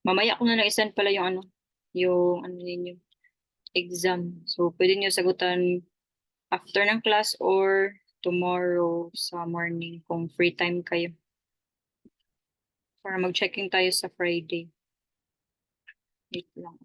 Mamaya ko na lang isend pala yung ninyo, exam. So, pwede niyo sagutan after ng class or tomorrow sa morning kung free time kayo. Para mag-checking tayo sa Friday. Wait lang.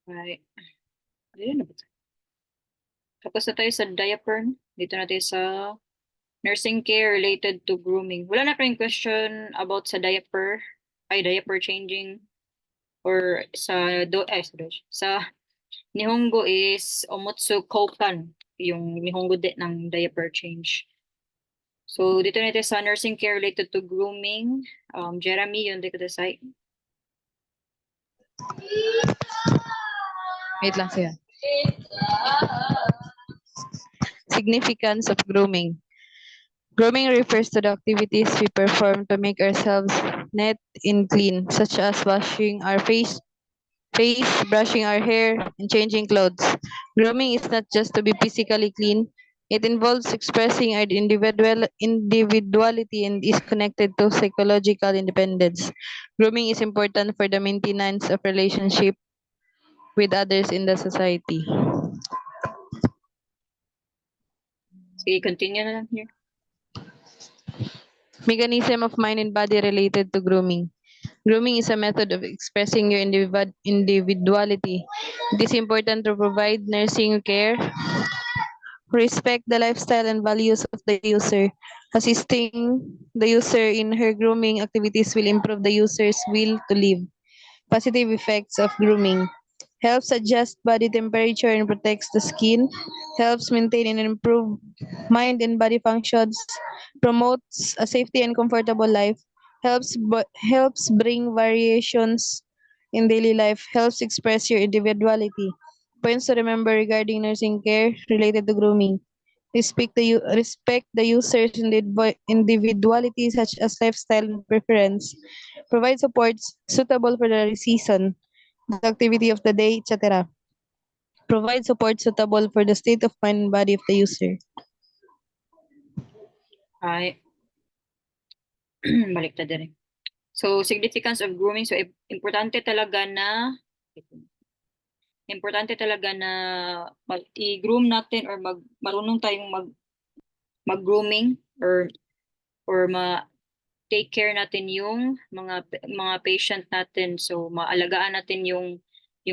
Right. Ayun na ba? Tapos na tayo sa diaper. Dito na tayo sa nursing care related to grooming. Wala na kayong question about sa diaper, diaper changing, or sa Nihongo is Omotsu Kokan, yung Nihongo ng diaper change. So, dito na tayo sa nursing care related to grooming. Jeremy, yun dito sa Wait lang siya. Significance of grooming. Grooming refers to the activities we perform to make ourselves neat and clean, such as washing our face, brushing our hair, and changing clothes. Grooming is not just to be physically clean. It involves expressing our individuality and is connected to psychological independence. Grooming is important for the maintenance of relationship with others in the society. Sige, continue na lang here. Mechanism of mind and body related to grooming. Grooming is a method of expressing your individuality. It is important to provide nursing care, respect the lifestyle and values of the user. Assisting the user in her grooming activities will improve the user's will to live. Positive effects of grooming. Helps adjust body temperature and protects the skin. Helps maintain and improve mind and body functions. Promotes a safety and comfortable life. Helps bring variations in daily life. Helps express your individuality. Points to remember regarding nursing care related to grooming. Respect the user's individuality such as lifestyle and preference. Provide supports suitable for the season, the activity of the day, etc. Provide support suitable for the state of mind and body of the user. Ay, baliktad din. So, significance of grooming. So, importante talaga na i-groom natin or marunong tayong mag-grooming or take care natin yung mga patient natin. So, maalagaan natin yung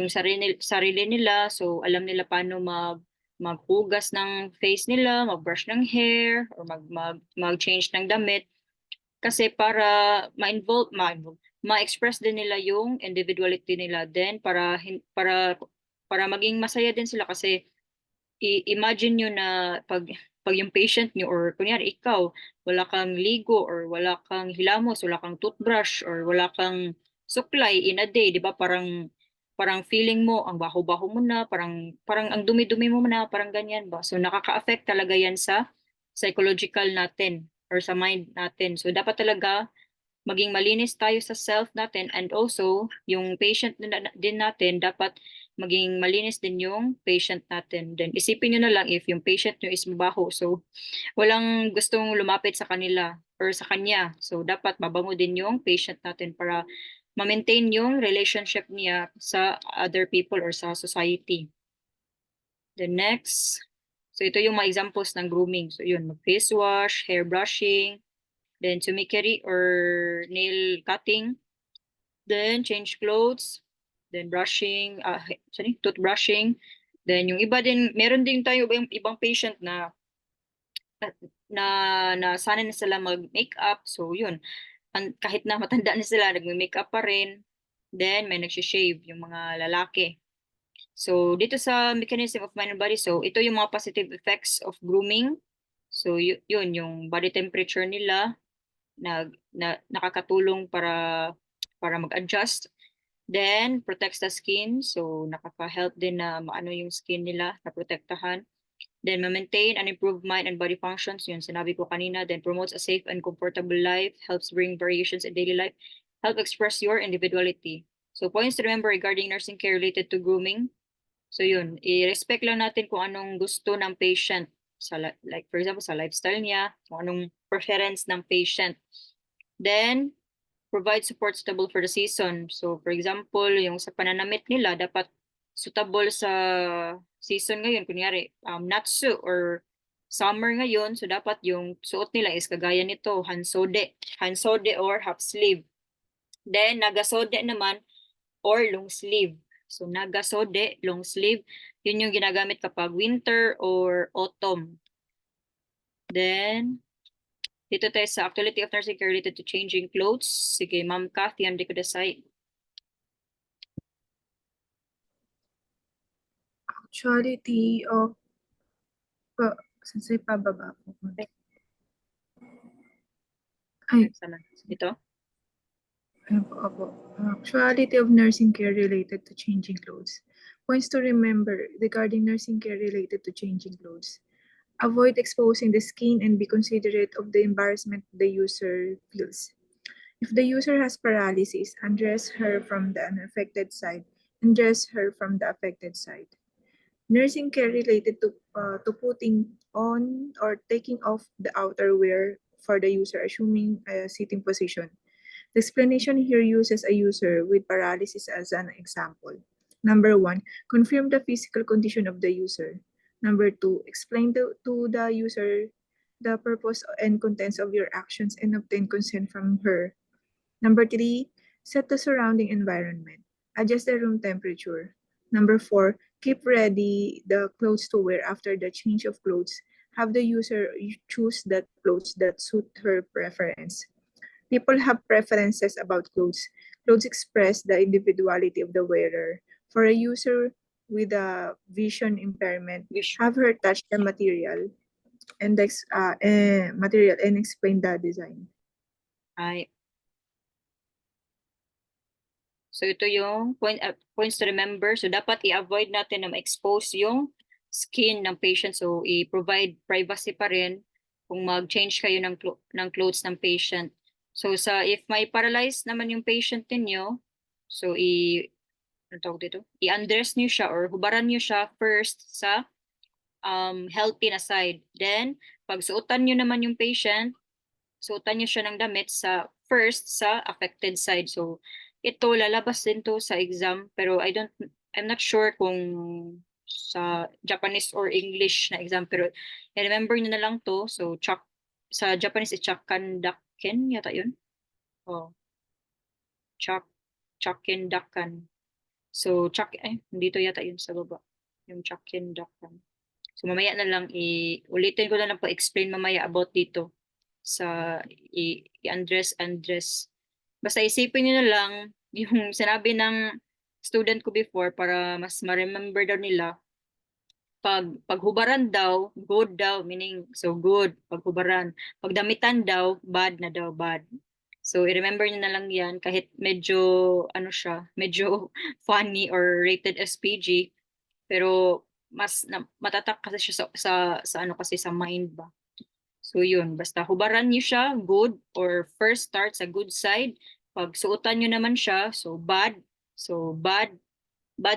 sarili nila. So, alam nila paano maghugas ng face nila, mag-brush ng hair, or mag-change ng damit. Kasi para ma-express din nila yung individuality nila. Then, para maging masaya din sila kasi imagine nyo na pag yung patient nyo or kunyari ikaw, wala kang ligo or wala kang hilamos, wala kang toothbrush or wala kang suklay in a day, di ba? Parang feeling mo, ang baho-baho mo na, parang ang dumi-dumi mo na, parang ganyan ba? So nakaka-affect talaga yan sa psychological natin or sa mind natin. So dapat talaga maging malinis tayo sa self natin and also yung patient din natin dapat maging malinis din yung patient natin. Then isipin nyo na lang if yung patient nyo is mabaho. So walang gustong lumapit sa kanila or sa kanya. So dapat mabango din yung patient natin para ma-maintain yung relationship niya sa other people or sa society. The next, so ito yung mga examples ng grooming. So yun, mag-face wash, hair brushing, then sumikiri or nail cutting, then change clothes, then toothbrushing. Then yung iba din, meron din tayo ibang patient na na sanay na sila mag-makeup. So yun, kahit na matanda na sila, nag-makeup pa rin. Then may nag-shave yung mga lalaki. So dito sa mechanism of mind and body, so ito yung mga positive effects of grooming. So yun, yung body temperature nila nakakatulong para mag-adjust. Then, protects the skin. So, nakaka-help din na maano yung skin nila, na protektahan. Then, ma-maintain and improve mind and body functions. Yun, sinabi ko kanina. Then, promotes a safe and comfortable life. Helps bring variations in daily life. Help express your individuality. So, points to remember regarding nursing care related to grooming. So, yun. I-respect lang natin kung anong gusto ng patient. Like, for example, sa lifestyle niya, kung anong preference ng patient. Then, provide support suitable for the season. So, for example, yung sa pananamit nila, dapat suitable sa season ngayon. Kunyari, natsu or summer ngayon. So, dapat yung suot nila is kagaya nito, hansode. Hansode or half sleeve. Then, nagasode naman or long sleeve. So, nagasode, long sleeve, yun yung ginagamit kapag winter or autumn. Then, dito tayo sa actuality of nursing care related to changing clothes. Sige, Ma'am Kathy, hindi ko decide. Actuality of saan pababa po? Ay, Sana. Ito? Actuality of nursing care related to changing clothes. Points to remember regarding nursing care related to changing clothes. Avoid exposing the skin and be considerate of the embarrassment the user feels. If the user has paralysis, undress her from the unaffected side and dress her from the affected side. Nursing care related to putting on or taking off the outerwear for the user, assuming a sitting position. The explanation here uses a user with paralysis as an example. Number 1, confirm the physical condition of the user. Number 2, explain to the user the purpose and contents of your actions and obtain consent from her. Number 3, set the surrounding environment. Adjust the room temperature. Number 4, keep ready the clothes to wear after the change of clothes. Have the user choose the clothes that suit her preference. People have preferences about clothes. Clothes express the individuality of the wearer. For a user with a vision impairment, have her touch the material and explain the design. Ay. So, ito yung points to remember. So, dapat i-avoid natin na ma-expose yung skin ng patient. So, i-provide privacy pa rin kung mag-change kayo ng clothes ng patient. So, if may paralyzed naman yung patient ninyo, so, ano tawag dito? I-undress niyo siya or hubaran niyo siya first sa healthy na side. Then, pag suotan niyo naman yung patient, suotan niyo siya ng damit sa affected side. So, ito lalabas din to sa exam pero I'm not sure kung sa Japanese or English na exam pero i-remember niyo na lang to. So, sa Japanese is chakandaken yata yun. Oh. Chakendakan. So, dito yata yun sa baba. Yung chakendakan. So, mamaya na lang ulitin ko na lang po explain mamaya about dito sa i-undress. Basta isipin nyo na lang yung sinabi ng student ko before para mas ma-remember daw nila. Paghubaran daw, good daw, meaning so good, paghubaran. Pagdamitan daw, bad na daw, bad. So, i-remember nyo na lang yan kahit medyo, medyo funny or rated SPG. Pero, matatak kasi siya sa mind ba. So yun, basta hubaran niyo siya, good, or first start sa good side. Pag suotan niyo naman siya, so bad. So bad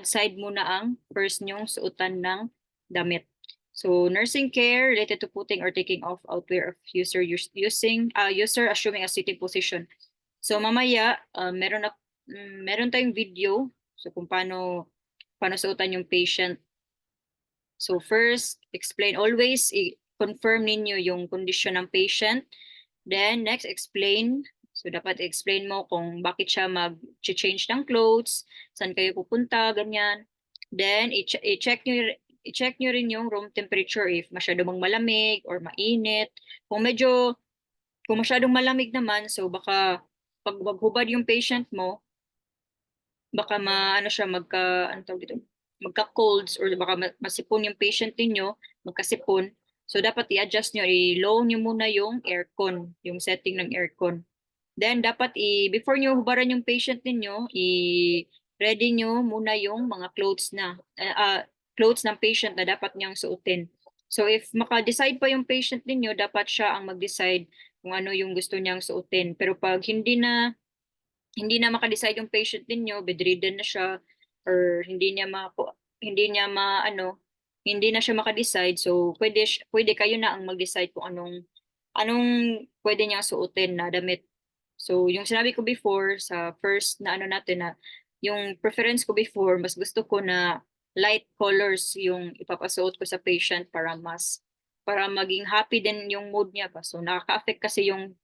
side muna ang first niyong suotan ng damit. So nursing care related to putting or taking off outwear of user user assuming a sitting position. So mamaya meron tayong video so kung paano suotan yung patient. So first, explain always confirm ninyo yung condition ng patient. Then next, explain. So dapat explain mo kung bakit siya mag-change ng clothes, saan kayo pupunta, ganyan. Then i-check nyo rin yung room temperature if masyado bang malamig or mainit. Kung masyadong malamig naman, so baka pag maghubad yung patient mo, baka magka-colds or baka masipon yung patient ninyo, magkasipon. So, dapat i-adjust nyo, i-low nyo muna yung aircon, yung setting ng aircon. Then, dapat before nyo hubaran yung patient ninyo, ready nyo muna yung mga clothes ng patient na dapat niyang suotin. So if maka-decide pa yung patient ninyo, dapat siya ang mag-decide kung ano yung gusto niyang suotin. Pero pag hindi na maka-decide yung patient ninyo, bedridden na siya, or hindi na siya maka-decide, so pwede kayo na ang mag-decide kung anong pwede niyang suotin na damit. So yung sinabi ko before sa first na ano natin, na yung preference ko before, mas gusto ko na light colors yung ipapasuot ko sa patient para maging happy din yung mood niya pa. So nakaka-affect kasi yung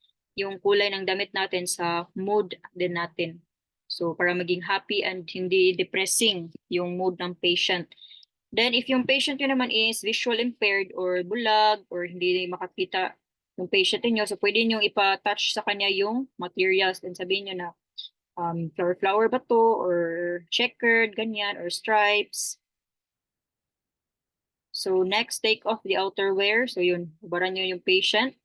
kulay ng damit natin sa mood din natin. So para maging happy and hindi depressing yung mood ng patient. Then if yung patient nyo naman is visual impaired or bulag or hindi makakita yung patient niyo, so pwede nyo ipa-touch sa kanya yung materials and sabihin nyo na flower ba to or checkered, ganyan, or stripes. So next, take off the outerwear. So yun, hubaran nyo yung patient.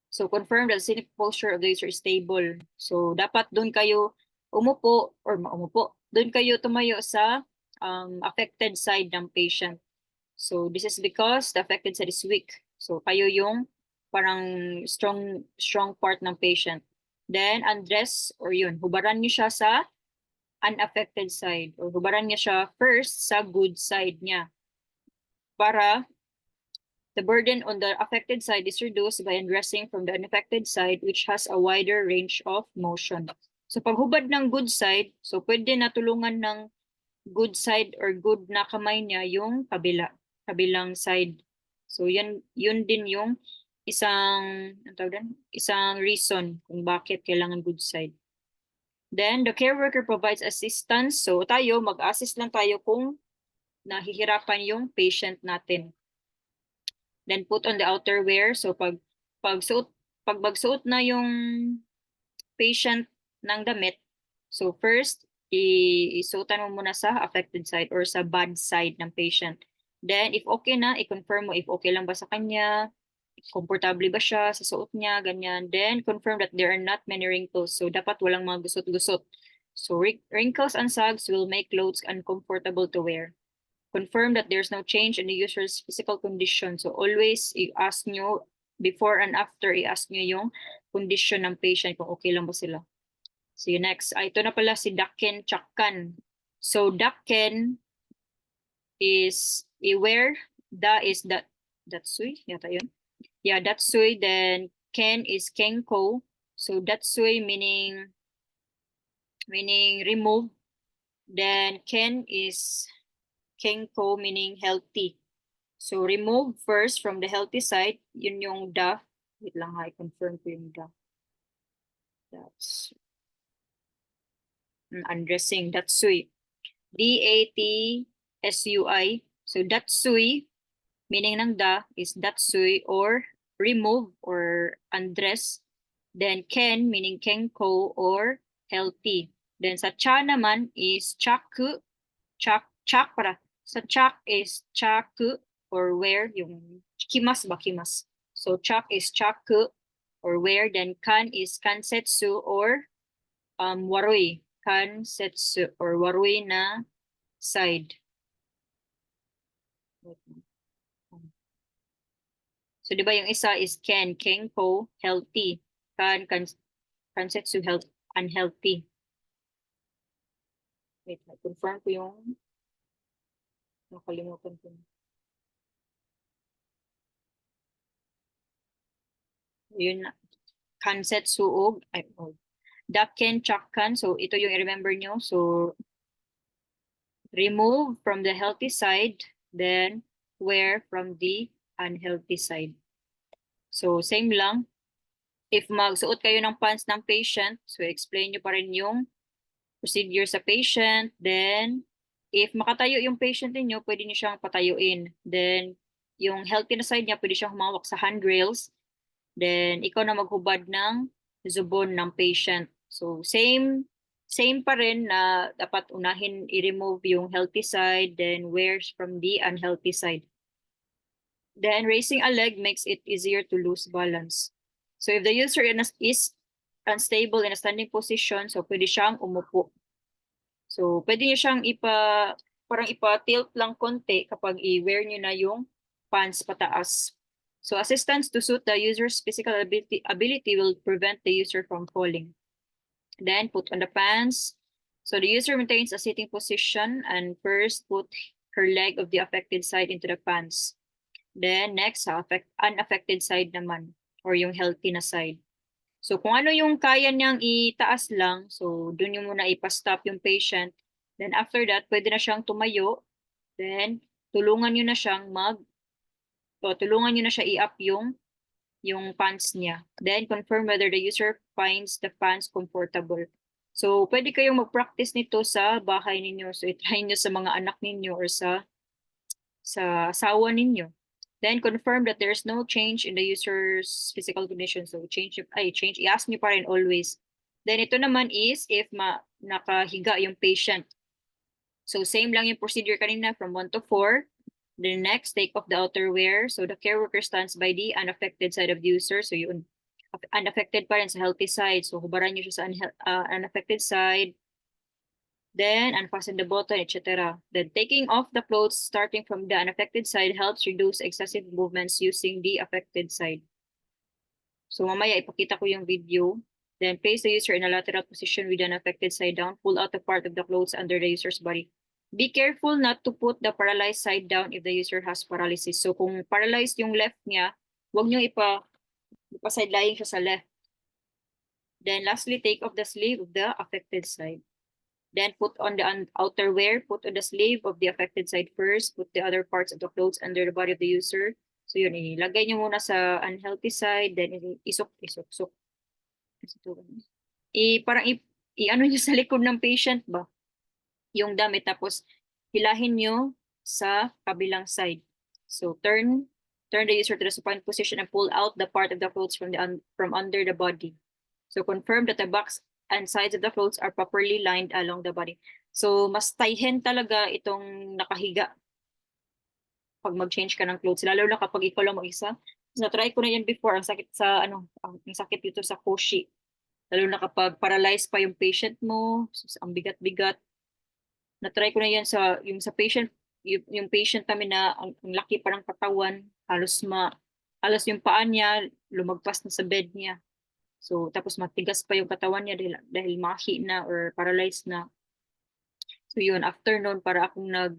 So confirm that the sitting posture of the user is stable. So dapat doon kayo umupo or maumupo. Doon kayo tumayo sa affected side ng patient. So this is because the affected side is weak. So kayo yung parang strong part ng patient. Then undress or yun, hubaran niyo siya sa unaffected side or hubaran niya siya first sa good side niya para the burden on the affected side is reduced by undressing from the unaffected side, which has a wider range of motion. So paghubad ng good side, so pwede natulungan ng good side or good na kamay niya yung kabilang side. So yun din yung isang reason kung bakit kailangan good side. Then the care worker provides assistance. So tayo, mag-assist lang tayo kung nahihirapan yung patient natin. Then put on the outerwear. So pag magsuot na yung patient ng damit, so first isuotan mo muna sa affected side or sa bad side ng patient. Then if okay na, i-confirm mo if okay lang ba sa kanya, comfortable ba siya sa suot niya, ganyan. Then confirm that there are not many wrinkles. So dapat walang mga gusot-gusot. So wrinkles and sags will make clothes uncomfortable to wear. Confirm that there's no change in the user's physical condition. So always i-ask nyo, before and after, i-ask nyo yung condition ng patient kung okay lang ba sila. So next, ito na pala si Dakken Chakkan. So Dakken is where da is Datsui, yata yun. Yeah, Datsui. Then Ken is Kenko. So Datsui meaning remove. Then Ken is Kenko meaning healthy. So remove first from the healthy side. Yun yung da. Wait lang ha, i-confirm ko yung da. That's undressing. Datsui. D-A-T-S-U-I. So Datsui, meaning ng da is Datsui or remove or undress. Then Ken meaning Kenko or healthy. Then sa cha naman is chaku. Chak para. Sa chak is chaku or wear, yung kimas ba, kimas. So chak is chaku or wear. Then kan is kansetsu or warui. Kansetsu or warui na side. So di ba yung isa is Ken, Kenko, healthy. Kansetsu, health, unhealthy. Wait, confirm ko yung nakalimutan ko. Yun na. Kansetsu og Dakken Chakkan. So ito yung i-remember nyo. So remove from the healthy side, then wear from the unhealthy side. So same lang. If magsuot kayo ng pants ng patient, so explain nyo pa rin yung procedure sa patient. Then if makatayo yung patient niyo, pwede niyo siyang patayuin. Then yung healthy na side niya, pwede siyang humawak sa handrails. Then ikaw na maghubad ng zubon ng patient. So same pa rin na dapat unahin i-remove yung healthy side, then wear from the unhealthy side. Then raising a leg makes it easier to lose balance. So if the user is unstable in a standing position, so pwede siyang umupo. So, pwede niyo siyang parang ipa-tilt lang konti kapag i-wear niyo na yung pants pataas. So, assistance to suit the user's physical ability will prevent the user from falling. Then, put on the pants. So, the user maintains a sitting position and first put her leg of the affected side into the pants. Then, next, sa unaffected side naman or yung healthy na side. So, kung ano yung kaya niyang itaas lang, so, dun yung muna ipastop yung patient. Then, after that, pwede na siyang tumayo. Then, tulungan niyo na siyang tulungan niyo na siya i-up yung pants niya. Then, confirm whether the user finds the pants comfortable. So, pwede kayong mag-practice nito sa bahay ninyo. So, i-try niyo sa mga anak ninyo or sa asawa ninyo. Then, confirm that there's no change in the user's physical condition. So, change, i-ask niyo pa rin always. Then, ito naman is if nakahiga yung patient. So, same lang yung procedure kanina from 1 to 4. The next, take off the outerwear. So, the care worker stands by the unaffected side of the user. So, yun, unaffected pa rin sa healthy side. So, hubaran nyo siya sa unaffected side. Then, unfasten the button, etc. Then, taking off the clothes starting from the unaffected side helps reduce excessive movements using the affected side. So, mamaya ipakita ko yung video. Then, place the user in a lateral position with an affected side down. Pull out the part of the clothes under the user's body. Be careful not to put the paralyzed side down if the user has paralysis. So, kung paralyzed yung left niya, huwag nyo ipa-side lying siya sa left. Then, lastly, take off the sleeve of the affected side. Then put on the outerwear, put on the sleeve of the affected side first, put the other parts of the clothes under the body of the user. So yun, ilagay nyo muna sa unhealthy side, then isok. Parang i-ano nyo sa likod ng patient ba? Yung damit, tapos hilahin nyo sa kabilang side. So turn the user to the supine position and pull out the part of the clothes from under the body. So confirm that the box and sides of the clothes are properly lined along the body. So, mas tighten talaga itong nakahiga pag mag-change ka ng clothes. Lalo na kapag ikaw lang mag-isa. Na-try ko na yan before. Ang sakit ang sakit dito sa koshi. Lalo na kapag paralyzed pa yung patient mo, ang bigat-bigat. Na-try ko na yan yung patient, yung patient namin na ang laki parang katawan, halos yung paa niya, lumagpas na sa bed niya. So, tapos matigas pa yung katawan niya dahil mahi na or paralyzed na. So, yun, after noon, parang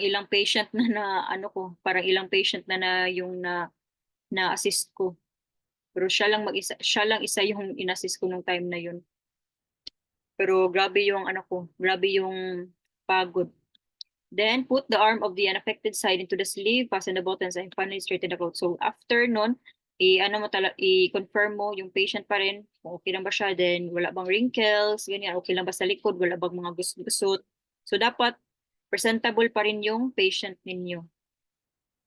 ilang patient parang ilang patient na yung na-assist ko. Pero siya lang isa yung in-assist ko nung time na yun. Pero grabe yung pagod. Then, put the arm of the unaffected side into the sleeve, fasten the buttons, and finally straighten the clothes. So, after nun, i-confirm mo yung patient pa rin, kung okay lang ba siya, then wala bang wrinkles, ganyan, okay lang ba sa likod, wala bang mga gusot-gusot. So, dapat presentable pa rin yung patient ninyo.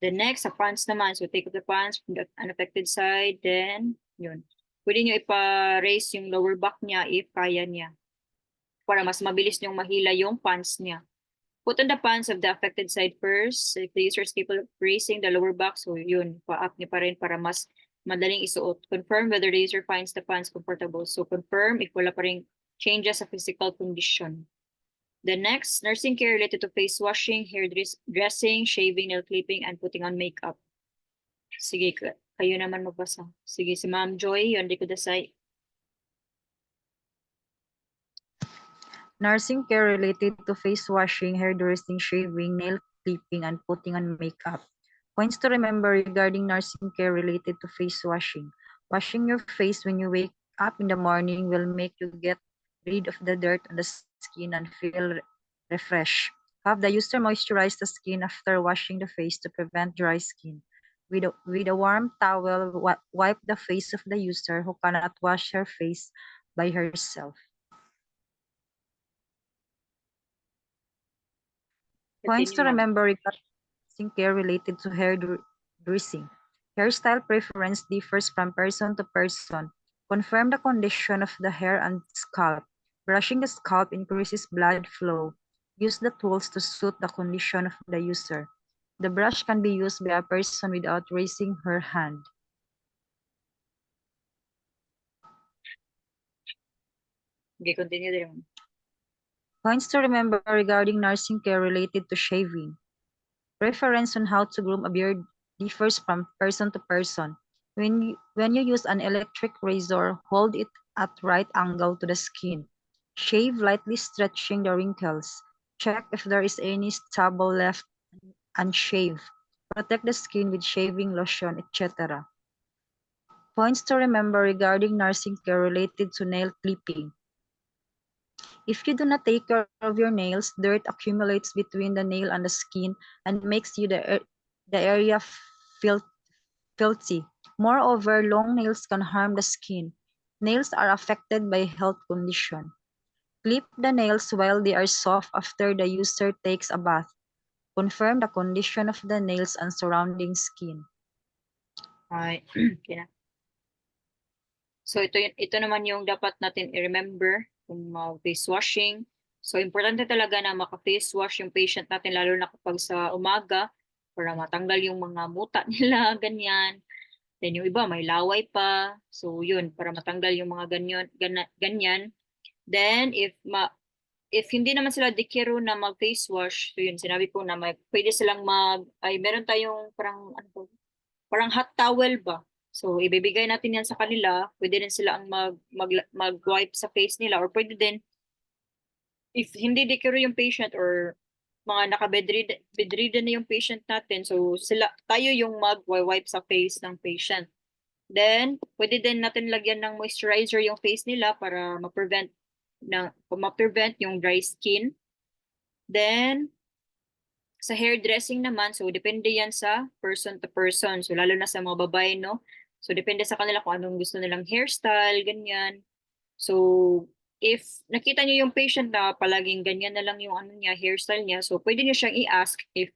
The next, sa pants naman, so take off the pants from the unaffected side, then, yun. Pwede nyo ipa-raise yung lower back niya if kaya niya, para mas mabilis nyong mahila yung pants niya. Put on the pants of the affected side first. If the user is capable of raising the lower back, so yun, pa-up niya pa rin para mas madaling isuot. Confirm whether the user finds the pants comfortable. So confirm if wala pa rin changes sa physical condition. The next, nursing care related to face washing, hair dressing, shaving, nail clipping, and putting on makeup. Sige, kayo naman magbasa. Sige, si Ma'am Joy, yun, di ko dasay. Nursing care related to face washing, hair dressing, shaving, nail clipping, and putting on makeup. Points to remember regarding nursing care related to face washing. Washing your face when you wake up in the morning will make you get rid of the dirt on the skin and feel refreshed. Have the user moisturize the skin after washing the face to prevent dry skin. With a warm towel, wipe the face of the user who cannot wash her face by herself. Points to remember regarding care related to hair dressing. Hairstyle preference differs from person to person. Confirm the condition of the hair and scalp. Brushing the scalp increases blood flow. Use the tools to suit the condition of the user. The brush can be used by a person without raising her hand. Okay, continue din. Points to remember regarding nursing care related to shaving. Reference on how to groom a beard differs from person to person. When you use an electric razor, hold it at right angle to the skin. Shave lightly, stretching the wrinkles. Check if there is any stubble left unshaved. Protect the skin with shaving lotion, etc. Points to remember regarding nursing care related to nail clipping. If you do not take care of your nails, dirt accumulates between the nail and the skin and makes the area filthy. Moreover, long nails can harm the skin. Nails are affected by health condition. Clip the nails while they are soft after the user takes a bath. Confirm the condition of the nails and surrounding skin. Right. Okay na. So ito naman yung dapat natin i-remember kung face washing. So importante talaga na maka-face wash yung patient natin lalo na kapag sa umaga para matanggal yung mga muta nila, ganyan. Then yung iba may laway pa. So yun, para matanggal yung mga ganyan. Then if hindi naman sila dikiro na mag-face wash, so yun, sinabi ko na pwede silang meron tayong parang hot towel ba? So, ibibigay natin yan sa kanila. Pwede din sila ang mag-wipe sa face nila or pwede din, if hindi dikiro yung patient or mga bedridden na yung patient natin, so tayo yung mag-wipe sa face ng patient. Then, pwede din natin lagyan ng moisturizer yung face nila para ma-prevent yung dry skin. Then, sa hairdressing naman, so depende yan sa person to person. So, lalo na sa mga babae, no? So, depende sa kanila kung anong gusto nilang hairstyle, ganyan. So, if nakita niyo yung patient na palaging ganyan na lang yung hairstyle niya, so pwede niyo siyang i-ask if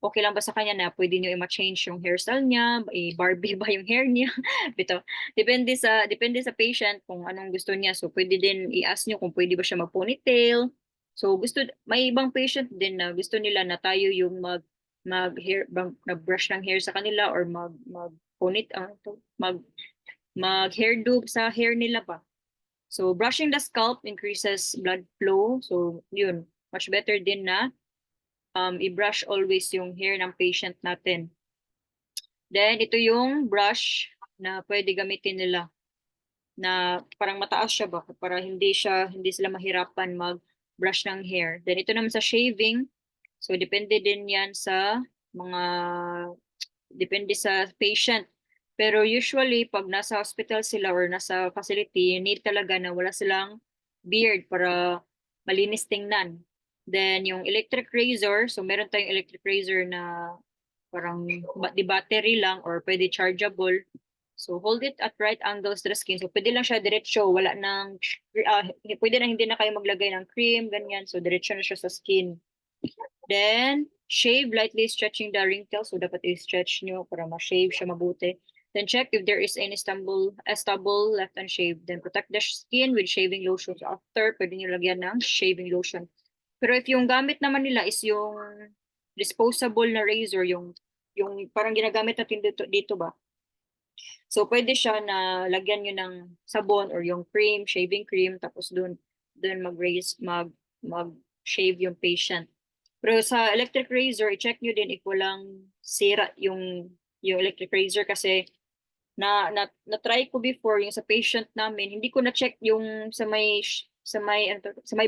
okay lang ba sa kanya na pwede niyo i-change yung hairstyle niya, i-Barbie ba yung hair niya. Bito. Depende sa patient kung anong gusto niya. So pwede din i-ask niyo kung pwede ba siya mag-ponytail. So may ibang patient din na gusto nila na tayo yung mag-brush ng hair sa kanila or mag hairdo sa hair nila pa. So brushing the scalp increases blood flow. So yun, much better din na i-brush always yung hair ng patient natin. Then ito yung brush na pwede gamitin nila na parang mataas siya ba para hindi sila mahirapan mag-brush ng hair. Then ito naman sa shaving. So depende din yan depende sa patient. Pero usually pag nasa hospital sila or nasa facility, need talaga na wala silang beard para malinis tingnan. Then yung electric razor, so meron tayong electric razor na parang di battery lang or pwede chargeable. So hold it at right angles to the skin. So pwede lang siya diretso, pwede na hindi na kayo maglagay ng cream, ganyan. So diretso na siya sa skin. Then shave lightly, stretching the wrinkles. So dapat i-stretch nyo para ma-shave siya mabuti. Then check if there is any stubble left unshaved. Then protect the skin with shaving lotion. So after, pwede nyo lagyan ng shaving lotion. Pero if yung gamit naman nila is yung disposable na razor, yung parang ginagamit natin dito ba? So pwede siya na lagyan nyo ng sabon or yung cream, shaving cream, tapos dun mag-shave yung patient. Pero sa electric razor, i-check nyo din if walang sira yung electric razor kasi na-try ko before yung sa patient namin, hindi ko na-check yung sa may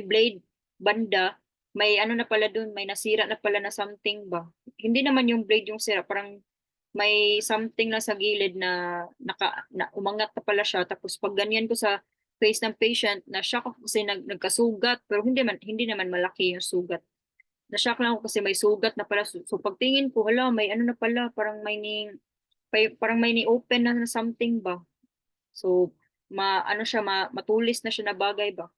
blade banda, may na pala dun, may nasira na pala na something ba. Hindi naman yung blade yung sira, parang may something na sa gilid na umangat na pala siya. Tapos pag ganyan ko sa face ng patient, na-shock ako kasi nagkasugat, pero hindi naman malaki yung sugat. Na-shock lang ako kasi may sugat na pala. So pagtingin ko, hala, may na pala, parang may ni-open na something ba. So matulis na siya na bagay ba.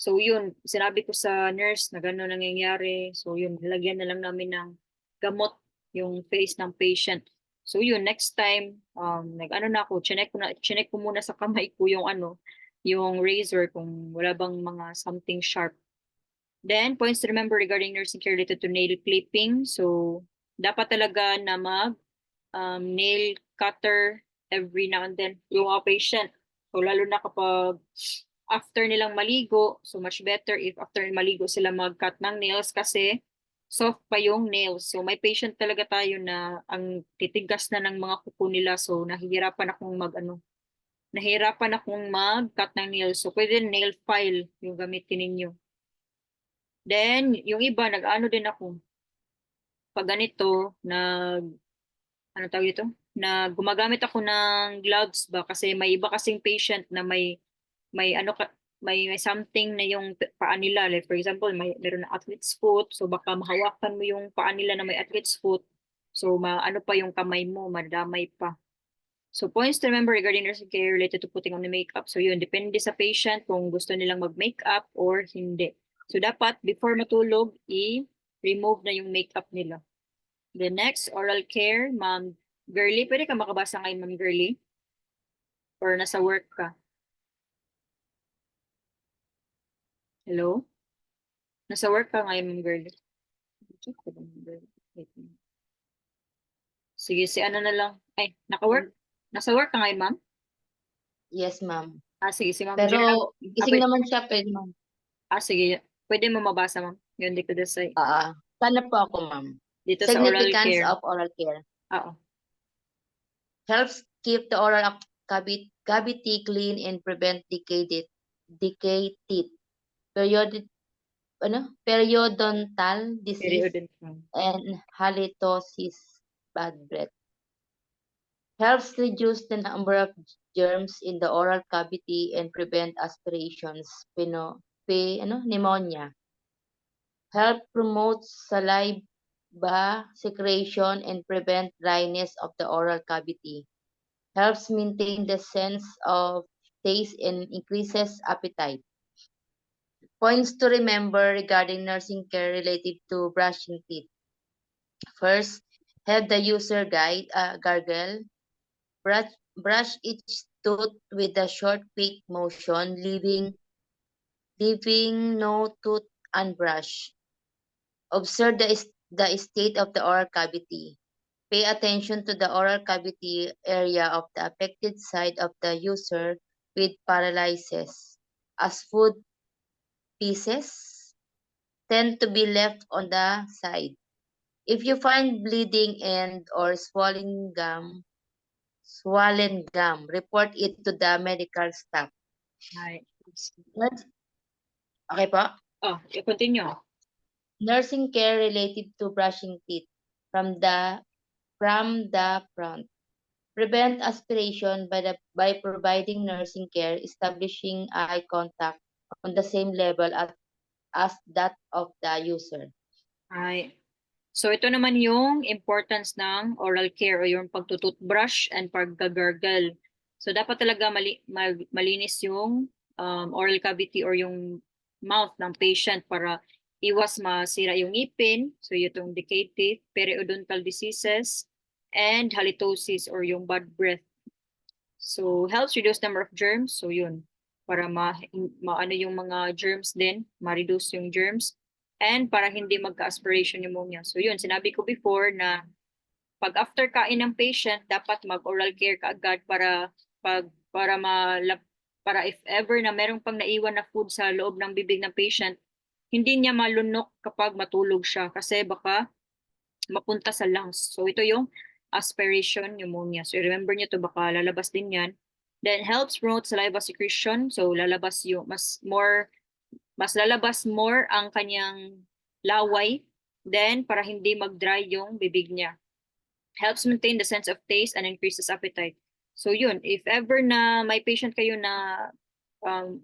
So yun, sinabi ko sa nurse na gano'n nangyayari. So yun, nilagyan na lang namin ng gamot yung face ng patient. So yun, next time, chinek ko muna sa kamay ko yung razor kung wala bang mga something sharp. Then, points to remember regarding nursing care related to nail clipping. So, dapat talaga na nail cutter every now and then yung patient. So, lalo na kapag after nilang maligo, so much better if after maligo sila mag-cut ng nails kasi soft pa yung nails. So may patient talaga tayo na ang titigas na ng mga kuko nila, so nahihirapan akong mag-cut ng nails. So pwede nail file yung gamitin ninyo. Then yung iba nag-ano din ako pag ganito, ano tawag dito? Na gumagamit ako ng gloves ba kasi may iba kasing patient na may ano ka may something na yung paa nila, like for example meron na athlete's foot, so baka mahawakan mo yung paa nila na may athlete's foot, so ano pa yung kamay mo, madamay pa. So points to remember regarding nursing care related to putting on the makeup, so yun depende sa patient kung gusto nilang mag-makeup or hindi. So dapat before matulog i-remove na yung makeup nila. The next, oral care, Ma'am Girly. Pwede ka makabasa ngayon, Ma'am Girly? Or nasa work ka? Hello? Nasa work ka ngayon, Ma'am Girly? Check ko, Ma'am Girly. Wait lang. Sige, si ano na lang. Ay, naka-work? Nasa work ka ngayon, Ma'am? Yes, ma'am. Sige, si Ma'am Pero Gerald. gising naman siya, pwede, ma'am. Sige. Pwede mo mabasa, Ma'am. Yun, di ko desay. Sana po ako, ma'am. Dito sa oral Significance care. of oral care. Oo. Helps keep the oral cavity clean and prevent decay teeth. Periodontal disease Periodontal. and halitosis, bad breath. Helps reduce the number of germs in the oral cavity and prevent aspirations, pneumonia. Help promote saliva secretion and prevent dryness of the oral cavity. Helps maintain the sense of taste and increases appetite. Points to remember regarding nursing care related to brushing teeth. First, have the user gargle. Brush each tooth with a short quick motion, leaving no tooth unbrushed. Observe the state of the oral cavity. Pay attention to the oral cavity area of the affected side of the user with paralysis, as food pieces tend to be left on the side. If you find bleeding and or swollen gum, report it to the medical staff. Hi. Okay po? Continue. Nursing care related to brushing teeth from the front. Prevent aspiration by providing nursing care, establishing eye contact on the same level as that of the user. Ay. So ito naman yung importance ng oral care o yung pagtututbrush and paggagargle. So dapat talaga malinis yung oral cavity or yung mouth ng patient para iwas masira yung ngipin. So itong decayed teeth, periodontal diseases, and halitosis or yung bad breath. So helps reduce number of germs. So yun, para maano yung mga germs din, ma-reduce yung germs. And para hindi magka-aspiration pneumonia. So yun, sinabi ko before na pag after kain ng patient, dapat mag-oral care kaagad para if ever na merong pang naiwan na food sa loob ng bibig ng patient, hindi niya malunok kapag matulog siya kasi baka mapunta sa lungs. So ito yung aspiration pneumonia. So remember niyo to, baka lalabas din yan. Then helps promote saliva secretion. So lalabas yung mas lalabas more ang kanyang laway, then para hindi mag-dry yung bibig niya. Helps maintain the sense of taste and increases appetite. So yun, if ever na may patient kayo na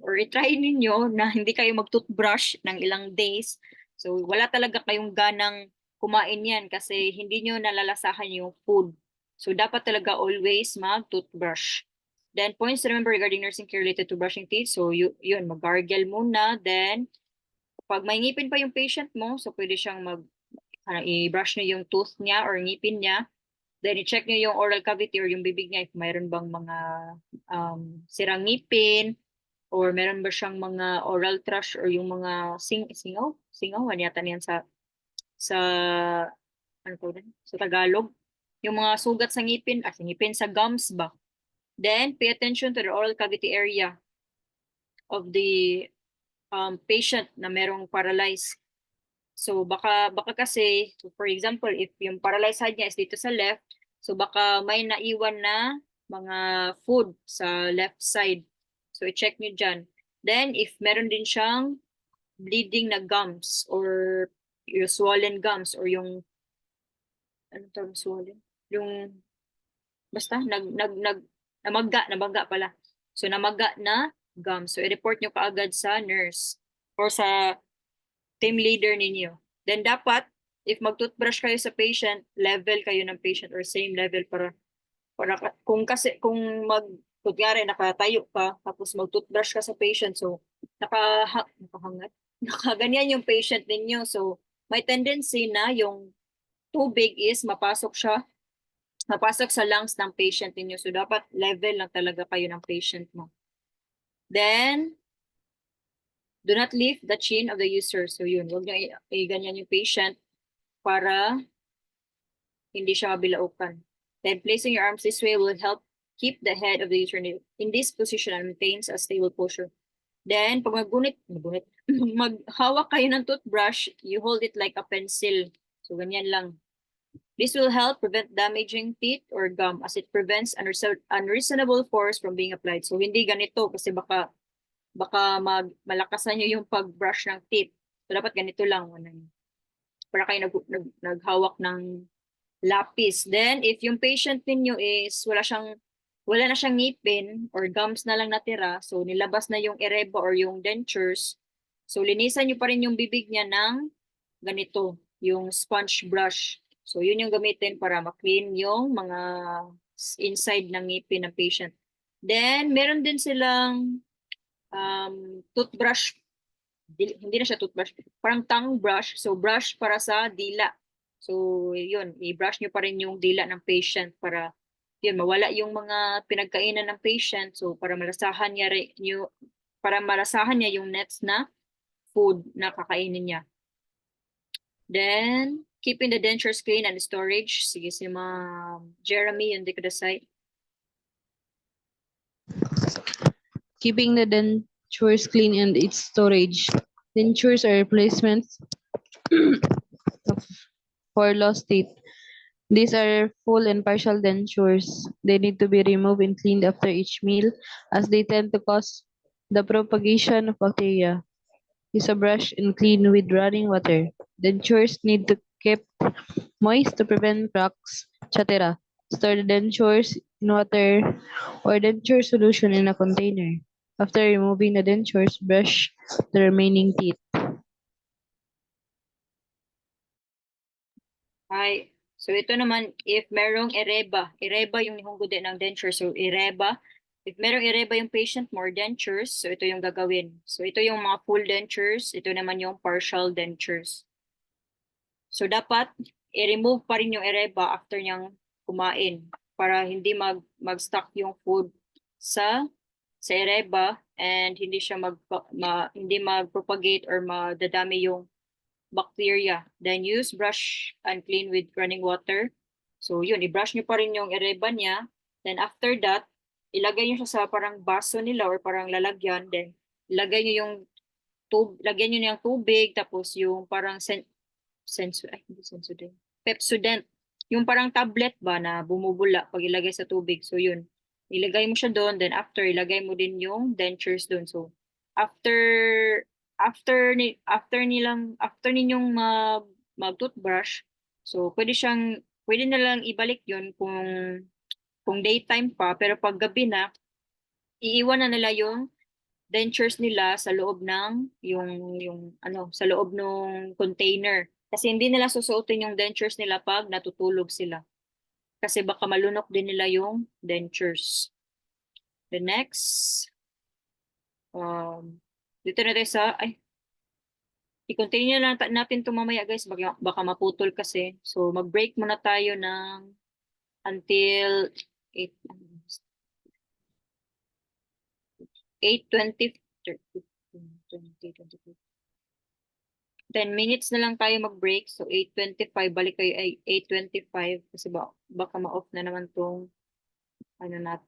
or i-try ninyo na hindi kayo mag-toothbrush ng ilang days, so wala talaga kayong ganang kumain yan kasi hindi nyo nalalasahan yung food. So dapat talaga always mag-toothbrush. Then points to remember regarding nursing care related to brushing teeth. So yun, mag-gargle muna. Then pag may ngipin pa yung patient mo, so pwede siyang i-brush niyo yung tooth niya or ngipin niya. Then i-check niyo yung oral cavity or yung bibig niya if mayroon bang mga sirang ngipin or meron ba siyang mga oral thrush or yung mga singaw ano yata niyan sa ano po din? Sa Tagalog. Yung mga sugat sa ngipin, sa gums ba? Then, pay attention to the oral cavity area of the patient na merong paralyzed. So baka kasi, so for example, if yung paralyzed side niya is dito sa left, so baka may naiwan na mga food sa left side. So i-check nyo dyan. Then if meron din siyang bleeding na gums or yung swollen gums or yung ano tawag swollen? Yung basta namaga pala. So namaga na gums. So i-report nyo kaagad sa nurse or sa team leader ninyo. Then dapat, if mag-toothbrush kayo sa patient, level kayo ng patient or same level para kung kunyari nakatayo ka, tapos mag-toothbrush ka sa patient, so nakahangat, nakaganyan yung patient ninyo. So may tendency na yung tubig is mapasok sa lungs ng patient ninyo. So dapat level lang talaga kayo ng patient mo. Then, do not lift the chin of the user. So yun, huwag nyo i-ganyan yung patient para hindi siya mabilaukan. Then placing your arms this way will help keep the head of the user in this position and maintains a stable posture. Then, pag maghawak kayo ng toothbrush, you hold it like a pencil. So ganyan lang. This will help prevent damaging teeth or gum as it prevents unreasonable force from being applied. So hindi ganito kasi baka malakasan nyo yung pag-brush ng teeth. So, dapat ganito lang. Para kayo naghawak ng lapis. Then, if yung patient ninyo is wala na siyang ngipin or gums na lang natira, so nilabas na yung ereba or yung dentures, so linisan nyo pa rin yung bibig niya ng ganito, yung sponge brush. So, yun yung gamitin para ma-clean yung mga inside ng ngipin ng patient. Then, meron din silang toothbrush, hindi na siya toothbrush, parang tongue brush. So brush para sa dila. So yun, i-brush nyo pa rin yung dila ng patient para yun, mawala yung mga pinagkainan ng patient. So para malasahan niya yung next na food na kakainin niya. Then, keeping the dentures clean and storage. Sige, si Ma'am Jeremy, yun di ko decide. Keeping the dentures clean and its storage. Dentures are replacements for lost teeth. These are full and partial dentures. They need to be removed and cleaned after each meal as they tend to cause the propagation of bacteria. Use a brush and clean with running water. Dentures need to keep moist to prevent cracks, etc. Store the dentures in water or denture solution in a container. After removing the dentures, brush the remaining teeth. Hi. So ito naman, if merong ereba yung nihongo din ng denture. So ereba, if merong ereba yung patient more dentures, so ito yung gagawin. So ito yung mga full dentures, ito naman yung partial dentures. So dapat i-remove pa rin yung ereba after niyang kumain para hindi mag-stuck yung food sa ereba and hindi siya hindi mag-propagate or madadami yung bacteria. Then use brush and clean with running water. So yun, i-brush nyo pa rin yung ereba niya. Then after that, ilagay nyo siya sa parang baso nila or parang lalagyan. Then ilagay nyo yung lagyan nyo yung tubig, tapos yung parang Pepsodent. Yung parang tablet ba na bumubula pag ilagay sa tubig. So yun, ilagay mo siya doon, then after ilagay mo din yung dentures doon. So after ninyong mag-toothbrush, so pwede na lang ibalik yun kung daytime pa, pero pag gabi na, iiwan na nila yung dentures nila sa loob ng sa loob ng container. Kasi hindi nila susuotin yung dentures nila pag natutulog sila. Kasi baka malunok din nila yung dentures. The next, dito na tayo sa, i-continue na natin ito mamaya guys, baka maputol kasi. So mag-break muna tayo ng until 8:20, 10 minutes na lang tayo mag-break. So 8:25, balik kayo ay 8:25 kasi baka ma-off na naman tong natin.